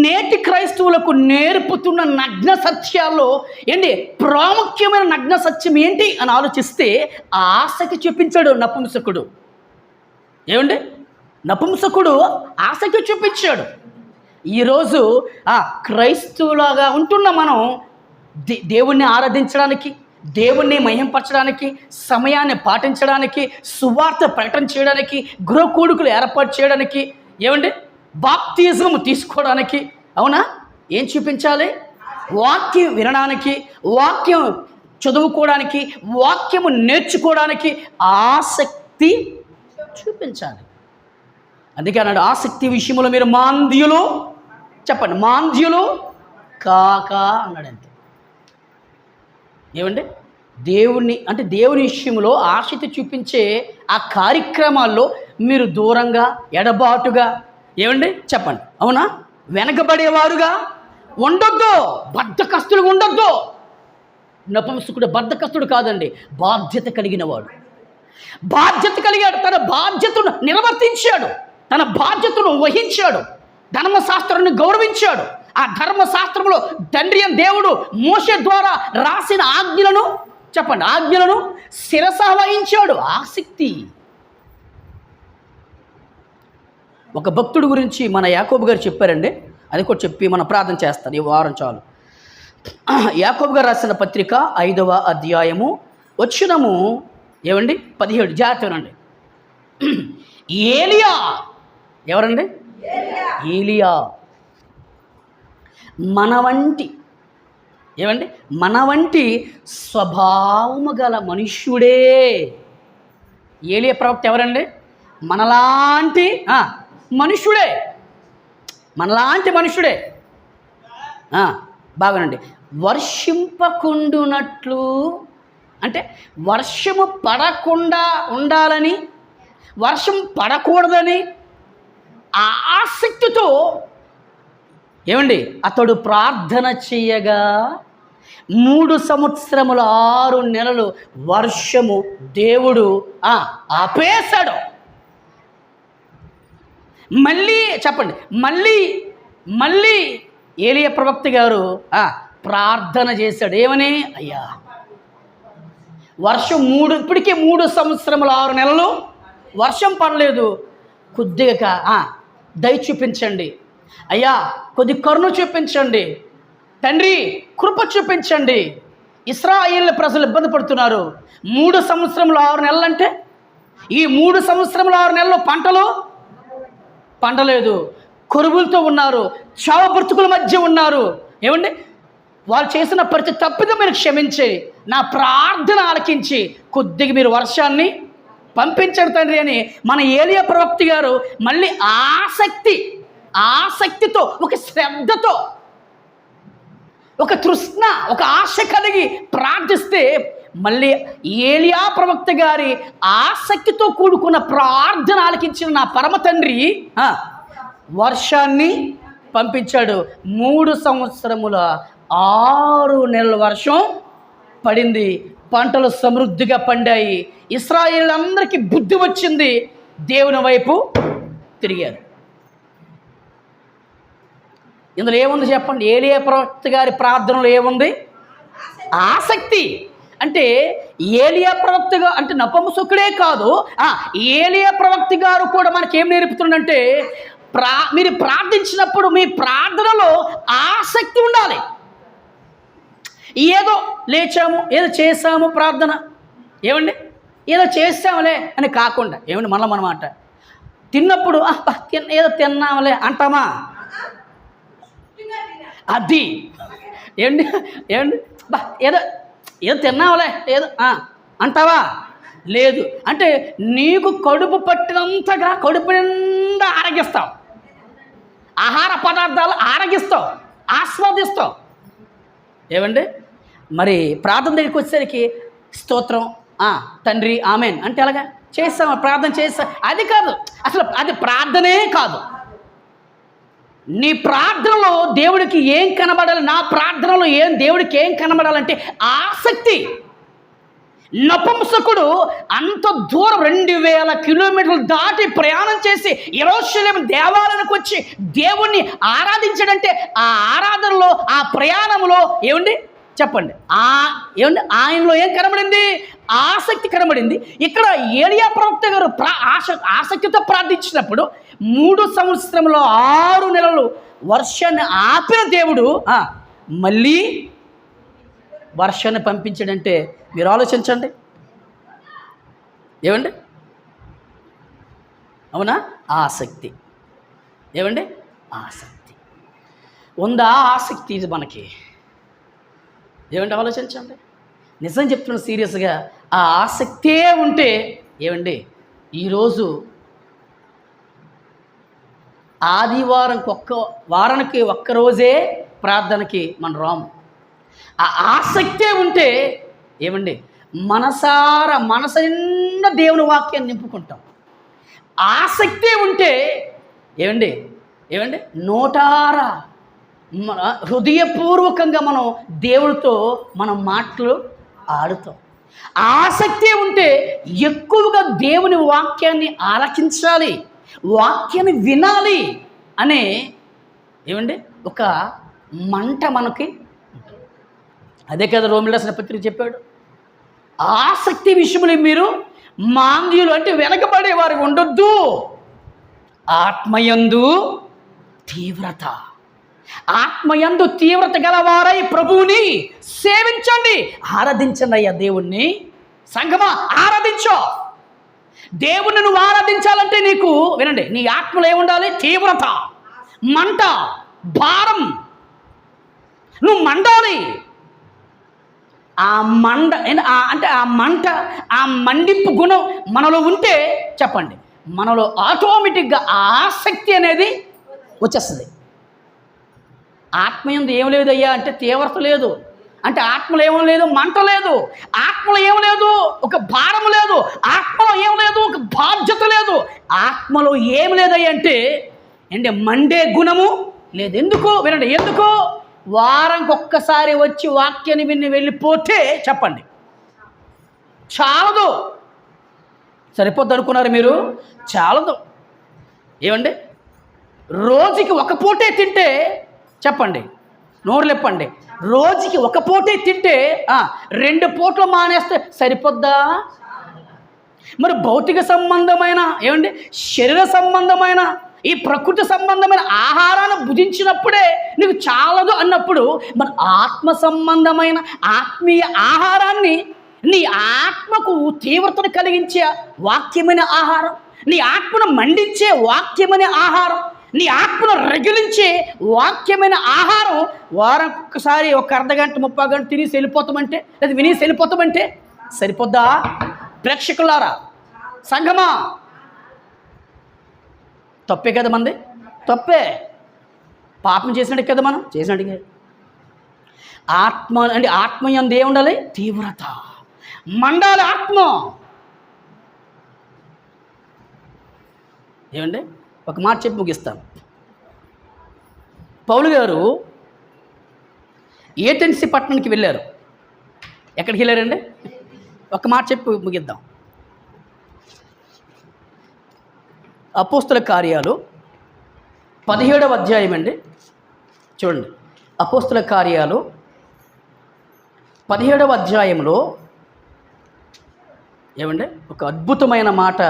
నేటి క్రైస్తవులకు నేర్పుతున్న నగ్న సత్యాల్లో ఏంటి ప్రాముఖ్యమైన నగ్న సత్యం ఏంటి అని ఆలోచిస్తే ఆసక్తి చూపించాడు నపుంసకుడు. ఏమండి? నపుంసకుడు ఆసక్తి చూపించాడు. ఈరోజు క్రైస్తవులాగా ఉంటున్న మనం దేవుణ్ణి ఆరాధించడానికి, దేవుణ్ణి మహింపరచడానికి, సమయాన్ని పాటించడానికి, సువార్త ప్రకటన చేయడానికి, గృహ కూడుకులు ఏర్పాటు చేయడానికి, ఏమండి బాప్తిజం తీసుకోవడానికి, అవునా? ఏం చూపించాలి? వాక్యం వినడానికి, వాక్యం చదువుకోవడానికి, వాక్యము నేర్చుకోవడానికి ఆసక్తి చూపించాలి. అందుకే అన్నాడు, ఆసక్తి విషయంలో మీరు మాంద్యులు, చెప్పండి, మాంద్యులు కాక అన్నాడంతే. ఏమండి? దేవుని విషయంలో ఆసక్తి చూపించే ఆ కార్యక్రమాల్లో మీరు దూరంగా, ఎడబాటుగా, ఏమండి చెప్పండి, అవునా, వెనకబడేవారుగా ఉండొద్దు, బద్ధకస్తులుగా ఉండొద్దు. నపుంసకుడు బద్ధకస్తుడు కాదండి, బాధ్యత కలిగినవాడు. బాధ్యత కలిగాడు, తన బాధ్యతను నిర్వర్తించాడు, తన బాధ్యతను వహించాడు, ధర్మశాస్త్రాన్ని గౌరవించాడు. ఆ ధర్మశాస్త్రంలో తండ్రి అయిన దేవుడు మోషే ద్వారా రాసిన ఆజ్ఞలను, చెప్పండి, ఆజ్ఞలను శిరస వహించాడు. ఆసక్తి. ఒక భక్తుడి గురించి మన యాకోబు గారు చెప్పారండి, అది కూడా చెప్పి మనం ప్రార్థన చేస్తాను ఈ వారం చాలు. యాకోబు గారు రాసిన పత్రిక 5వ అధ్యాయము వచనము ఏమండి 17. జాగ్రత్తనండి. ఏలియా, ఎవరండి? ఏలియా మన వంటి స్వభావము గల మనుష్యుడే. ఏలియా ప్రవక్త ఎవరండి? మనలాంటి మనుష్యుడే. బాగానండి. వర్షింపకుండునట్లు అంటే వర్షము పడకుండా ఉండాలని, వర్షం పడకూడదని ఆసక్తితో ఏమండి అతడు ప్రార్థన చేయగా 3 సంవత్సరములు 6 నెలలు వర్షము దేవుడు ఆపేశాడు. మళ్ళీ చెప్పండి, మళ్ళీ ఏలియా ప్రవక్త గారు ప్రార్థన చేశాడు. ఏమని? అయ్యా వర్షం ఇప్పటికీ 3 సంవత్సరములు 6 నెలలు వర్షం పడలేదు, కొద్దిగా దయ చూపించండి అయ్యా, కొద్ది కరుణ చూపించండి తండ్రి, కృప చూపించండి. ఇశ్రాయేలు ప్రజలు ఇబ్బంది పడుతున్నారు. 3 సంవత్సరములు 6 నెలలు అంటే ఈ 3 సంవత్సరములు 6 నెలలు పండలేదు, కరువులతో ఉన్నారు, చావ బ్రతుకుల మధ్య ఉన్నారు. ఏమండి? వాళ్ళు చేసిన ప్రతి తప్పిదం మీరు క్షమించి నా ప్రార్థన ఆలకించి కొద్దిగా మీరు వర్షాన్ని పంపించండి తండ్రి అని మన ఏలియా ప్రవక్త గారు మళ్ళీ ఆసక్తితో, ఒక శ్రద్ధతో, ఒక తృష్ణ, ఒక ఆశ కలిగి ప్రార్థిస్తే మళ్ళీ ఏలియా ప్రవక్త గారి ఆసక్తితో కూడుకున్న ప్రార్థన ఆలకించిన నా పరమ తండ్రి వర్షాన్ని పంపించాడు. 3 సంవత్సరముల 6 నెలల వర్షం పడింది. పంటలు సమృద్ధిగా పండాయి. ఇశ్రాయేలులందరికీ బుద్ధి వచ్చింది, దేవుని వైపు తిరిగారు. ఇందులో ఏముంది చెప్పండి? ఏలియా ప్రవక్త గారి ప్రార్థనలో ఏముంది? ఆసక్తి. అంటే ఏలియా ప్రవక్త గారు అంటే నపుంసకుడే కాదు, ఏలియా ప్రవక్త గారు కూడా మనకేం నేర్పుతుందంటే మీరు ప్రార్థించినప్పుడు మీ ప్రార్థనలో ఆసక్తి ఉండాలి. ఏదో లేచాము, ఏదో చేసాము ప్రార్థన, ఏమండి ఏదో చేసాములే అని కాకుండా, ఏమండి మనమాట తిన్నప్పుడు ఏదో తిన్నాములే అంటామా? అది ఏమండి ఏదో తిన్నావులే ఏదో అంటావా? లేదు. అంటే నీకు కడుపు పట్టినంతగా కడుపు నిండా ఆరగిస్తావు, ఆహార పదార్థాలు ఆరగిస్తావు, ఆస్వాదిస్తావు. ఏమండి? మరి ప్రార్థన దగ్గరికి వచ్చేసరికి స్తోత్రం తండ్రి ఆమెన్ అంటే అలాగా చేస్తాం, ప్రార్థన చేస్తాం. అది కాదు, అసలు అది ప్రార్థనే కాదు. నీ ప్రార్థనలో దేవుడికి ఏం కనబడాలి? నా ప్రార్థనలో దేవుడికి ఏం కనబడాలంటే ఆసక్తి. నపుంసకుడు అంత దూరం 2000 కిలోమీటర్లు దాటి ప్రయాణం చేసి యెరూషలేము దేవాలయానికి వచ్చి దేవుణ్ణి ఆరాధించాడంటే ఆ ఆరాధనలో, ఆ ప్రయాణంలో ఏమండి చెప్పండి, ఏమండి ఆయనలో ఏం కనబడింది? ఆసక్తి కనబడింది. ఇక్కడ ఏలియా ప్రవక్త గారు ఆసక్తితో ప్రార్థించినప్పుడు 3 సంవత్సరంలో 6 నెలలు వర్షాన్ని ఆపిన దేవుడు మళ్ళీ వర్షాన్ని పంపించాడంటే మీరు ఆలోచించండి. ఏమండి? అవునా? ఆసక్తి. ఏమండి? ఆసక్తి ఉందా? ఆసక్తి ఇది మనకి. ఏమండి? ఆలోచించండి. నిజం చెప్తున్నాను సీరియస్గా. ఆ ఆసక్తే ఉంటే ఏమండి ఈరోజు వారానికి ఒక్కరోజే ప్రార్థనకి మనం రాము. ఆ ఆసక్తే ఉంటే ఏమండి మనసు నిండా దేవుని వాక్యాన్ని నింపుకుంటాం. ఆసక్తే ఉంటే ఏమండి నోటారా హృదయపూర్వకంగా మనం దేవుడితో మనం మాటలు ఆడుతాం. ఆసక్తి ఉంటే ఎక్కువగా దేవుని వాక్యాన్ని ఆలకించాలి, వాక్యాన్ని వినాలి అనే ఏమండి ఒక మంట మనకి. అదే కదా రోమిల రాసిన పత్రిక చెప్పాడు, ఆసక్తి విషయంలో మీరు మాంద్యులు అంటే వెనకబడే వారు ఉండొద్దు, ఆత్మయందు తీవ్రత గలవారై ప్రభువుని సేవించండి. ఆరాధించండి అయ్యా దేవుణ్ణి. సంగమా ఆరాధించో. దేవుణ్ణి నువ్వు ఆరాధించాలంటే నీకు వినండి, నీ ఆత్మలో ఏముండాలి? తీవ్రత, మంట, భారం. నువ్వు మండాలి. ఆ మండ అంటే ఆ మండింపు గుణం మనలో ఉంటే చెప్పండి, మనలో ఆటోమేటిక్గా ఆసక్తి అనేది వచ్చేస్తుంది. ఆత్మయందు ఏం లేదు అయ్యా అంటే తీవ్రత లేదు, అంటే ఆత్మలో ఏమో లేదు, మంట లేదు, ఆత్మలో ఏం లేదు, ఒక భారం లేదు, ఆత్మలో ఏం లేదు, ఒక బాధ్యత లేదు, ఆత్మలో ఏం లేదయ్యా అంటే మండే గుణము లేదు. ఎందుకు వినండి, ఎందుకు? వారానికి ఒక్కసారి వచ్చి వాక్యాన్ని విని వెళ్ళిపోతే చెప్పండి చాలదు. సరిపోద్ది అనుకున్నారు మీరు? చాలదు. ఏమండి రోజుకి ఒక పూటే తింటే చెప్పండి నోరు లేపండి. రోజుకి ఒక పూటే తింటే 2 పూటలు మానేస్తే సరిపోద్దా? మరి భౌతిక సంబంధమైన ఏమండి, శరీర సంబంధమైన ఈ ప్రకృతి సంబంధమైన ఆహారాన్ని భుజించినప్పుడే నీకు చాలదు అన్నప్పుడు, మరి ఆత్మ సంబంధమైన ఆత్మీయ ఆహారాన్ని, నీ ఆత్మకు తీవ్రతను కలిగించే వాక్యమైన ఆహారం, నీ ఆత్మను మండించే వాక్యమైన ఆహారం, నీ ఆత్మను రగిలించే వాక్యమైన ఆహారం వారం ఒక్కసారి ఒక అర్ధగంట 30 గంట తినేసి వెళ్ళిపోతామంటే, లేదా వినేసి వెళ్ళిపోతామంటే సరిపోద్దా? ప్రేక్షకులారా, సంఘమా, తప్పే కదా మంది? తప్పే. పాపం చేసినట్టు కదా మనం చేసినట్టుగా. ఆత్మ అంటే ఆత్మయందు ఏముండాలి? తీవ్రత మండాలి ఆత్మ. ఏమండి, ఒక మాట చెప్పి ముగిస్తాను. పౌలు గారు ఏథెన్సీ పట్టణానికి వెళ్ళారు. ఎక్కడికి వెళ్ళారండి? ఒక మాట చెప్పి ముగిద్దాం. అపోస్తుల కార్యాలు 17వ అధ్యాయం అండి. చూడండి, అపోస్తుల కార్యాలు 17వ అధ్యాయంలో ఏమండి ఒక అద్భుతమైన మాట.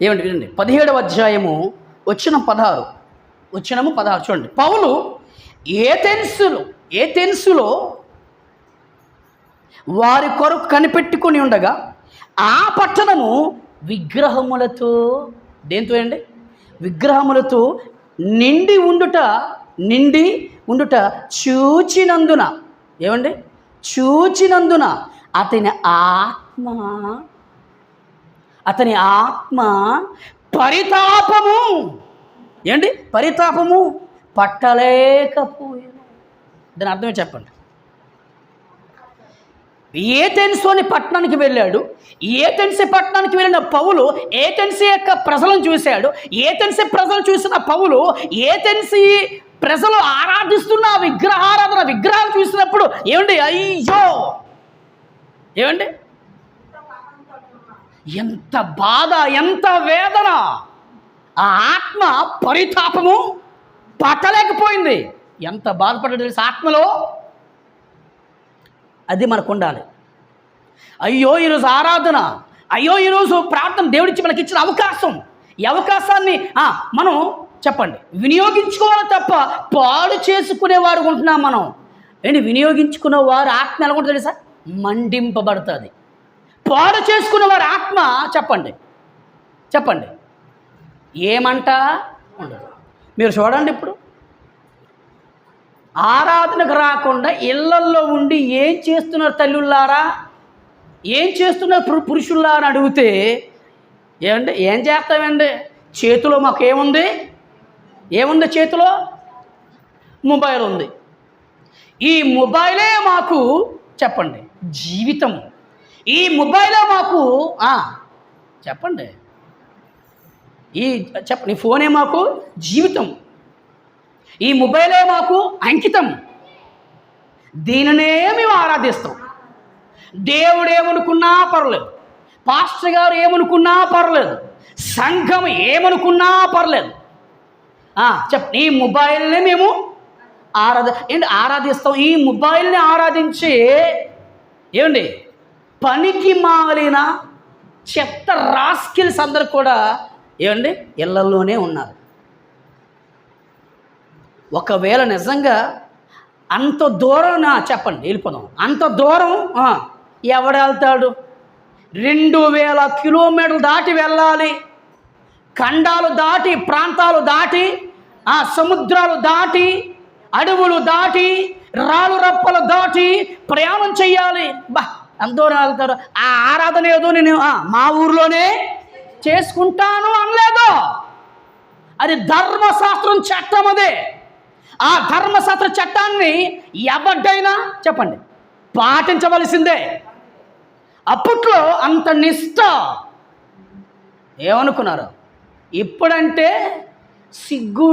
ఏమండి వినండి, 17వ అధ్యాయము వచనం 16 చూడండి. పౌలు ఏథెన్సులో వారి కొరకు కనిపెట్టుకొని ఉండగా ఆ పట్టణము విగ్రహములతో, దేంతో అండి? విగ్రహములతో నిండి ఉండుట చూచినందున, ఏమండి, చూచినందున అతని ఆత్మ పరితాపము, ఏంటి పరితాపము పట్టలేకపోయాను. దాని అర్థమే చెప్పండి. ఏథెన్సు అనే పట్టణానికి వెళ్ళాడు. ఏథెన్సీ పట్టణానికి వెళ్ళిన పౌలు ఏథెన్సీ యొక్క ప్రజలను చూశాడు. ఏథెన్సీ ప్రజలు చూసిన పౌలు ఏథెన్సీ ప్రజలు ఆరాధిస్తున్న విగ్రహాలు చూసినప్పుడు ఏమండి, అయ్యో, ఏమండి, ఎంత బాధ, ఎంత వేదన, ఆ ఆత్మ పరితాపము పట్టలేకపోయింది. ఎంత బాధపడ్డాడు తెలుసు ఆత్మలో. అది మనకు ఉండాలి. అయ్యో ఈరోజు ఆరాధన, అయ్యో ఈరోజు ప్రార్థన, దేవుడిచ్చి మనకి ఇచ్చిన అవకాశం. ఈ అవకాశాన్ని మనం చెప్పండి వినియోగించుకోవాలి తప్ప పాడు చేసుకునేవారు ఉంటున్నాం మనం. ఏంటి, వినియోగించుకునే వారు ఆత్మ ఎలా ఉంటుంది తెలుసా? మండింపబడుతుంది. పాడు చేసుకునే వారి ఆత్మ చెప్పండి ఏమంట ఉండదు. మీరు చూడండి, ఇప్పుడు ఆరాధనకు రాకుండా ఇళ్లల్లో ఉండి ఏం చేస్తున్నారు తల్లుల్లారా, ఏం చేస్తున్నారు పురుషుల్లారా అని అడిగితే ఏమండి, ఏం చేస్తామండి, చేతిలో మాకు ఏముంది చేతిలో? మొబైల్ ఉంది. ఈ మొబైలే మాకు చెప్పండి జీవితం. ఈ మొబైలే మాకు చెప్పండి చెప్పండి ఈ ఫోనే మాకు జీవితం. ఈ మొబైలే మాకు అంకితం. దీనినే మేము ఆరాధిస్తాం. దేవుడు ఏమనుకున్నా పర్లేదు, పాస్టర్ గారు ఏమనుకున్నా పర్లేదు, సంఘం ఏమనుకున్నా పర్లేదు. ఈ మొబైల్ని మేము ఆరాధిస్తాం. ఈ మొబైల్ని ఆరాధించి ఏమండి పనికి మాలిన చెత్త రాస్కిల్స్ అందరు కూడా ఏమండి ఇళ్లలోనే ఉన్నారు. ఒకవేళ నిజంగా అంత దూరం చెప్పండి వెళ్ళిపోదాం, అంత దూరం ఎవడు వెళ్తాడు? 2000 కిలోమీటర్లు దాటి వెళ్ళాలి. ఖండాలు దాటి, ప్రాంతాలు దాటి, సముద్రాలు దాటి, అడవులు దాటి, రాళ్ళు రప్పలు దాటి ప్రయాణం చెయ్యాలి. అంత దూరం వెళ్తారు. ఆ ఆరాధన ఏదో నేను మా ఊర్లోనే చేసుకుంటాను అనలేదు. అది ధర్మశాస్త్రం చట్టం. అదే ఆ ధర్మశాస్త్ర చట్టాన్ని ఎవరికైనా చెప్పండి పాటించవలసిందే. అప్పట్లో అంత నిష్ఠ ఏమనుకున్నారు? ఇప్పుడంటే సిగ్గు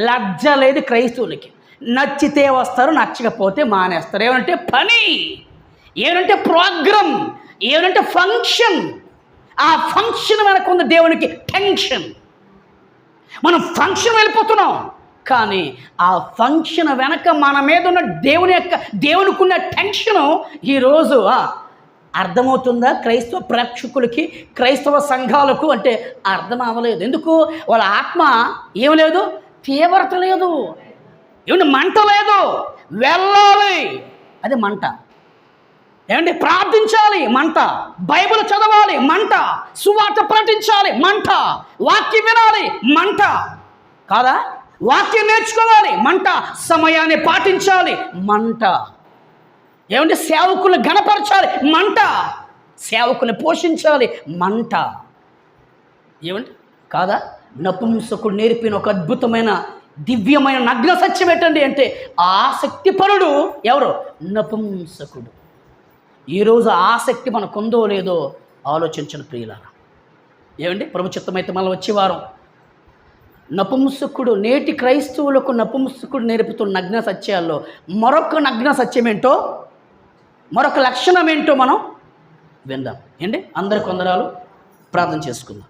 లజ్జ లేదు క్రైస్తవులకి. నచ్చితే వస్తారు, నచ్చకపోతే మానేస్తారు. ఏమంటే పని, ఏమంటే ప్రోగ్రామ్, ఏమంటే ఫంక్షన్. ఆ ఫంక్షన్ వెనక ఉంది దేవునికి టెన్షన్. మనం ఫంక్షన్ వెళ్ళిపోతున్నాం, కానీ ఆ ఫంక్షన్ వెనక మన మీద ఉన్న దేవునికి ఉన్న టెన్షను ఈరోజు అర్థమవుతుందా? క్రైస్తవ ప్రేక్షకులకి, క్రైస్తవ సంఘాలకు అంటే అర్థం అవ్వలేదు. ఎందుకు? వాళ్ళ ఆత్మ ఏం లేదు, తీవ్రత లేదు, ఏమంటే మంట లేదు. వెళ్ళాలి, అది మంట. ఏమంటే ప్రార్థించాలి, మంట. బైబిల్ చదవాలి, మంట. సువార్త ప్రకటించాలి, మంట. వాక్యం వినాలి, మంట. కాదా? వాక్యం నేర్చుకోవాలి, మంట. సమయాన్ని పాటించాలి, మంట. ఏమంటే సేవకులు గణపరచాలి, మంట. సేవకుని పోషించాలి, మంట. ఏమంటే కాదా? నపుంసకుడు నేర్పిన ఒక అద్భుతమైన దివ్యమైన నగ్న సత్యం ఏంటండి అంటే ఆసక్తిపరుడు ఎవరు? నపుంసకుడు. ఈరోజు ఆసక్తి మనకు ఉందో లేదో ఆలోచించండి ప్రియులారా. ఏమండి ప్రభు చిత్తమైతే మళ్ళీ వచ్చే వారం నపుంసకుడు, నేటి క్రైస్తవులకు నపుంసకుడు నేర్పుతున్న నగ్న సత్యాల్లో మరొక నగ్న సత్యం ఏంటో, మరొక లక్షణం ఏంటో మనం విందాం. ఏంటి? అందరి కొందరాలు ప్రార్థన చేసుకుందాం.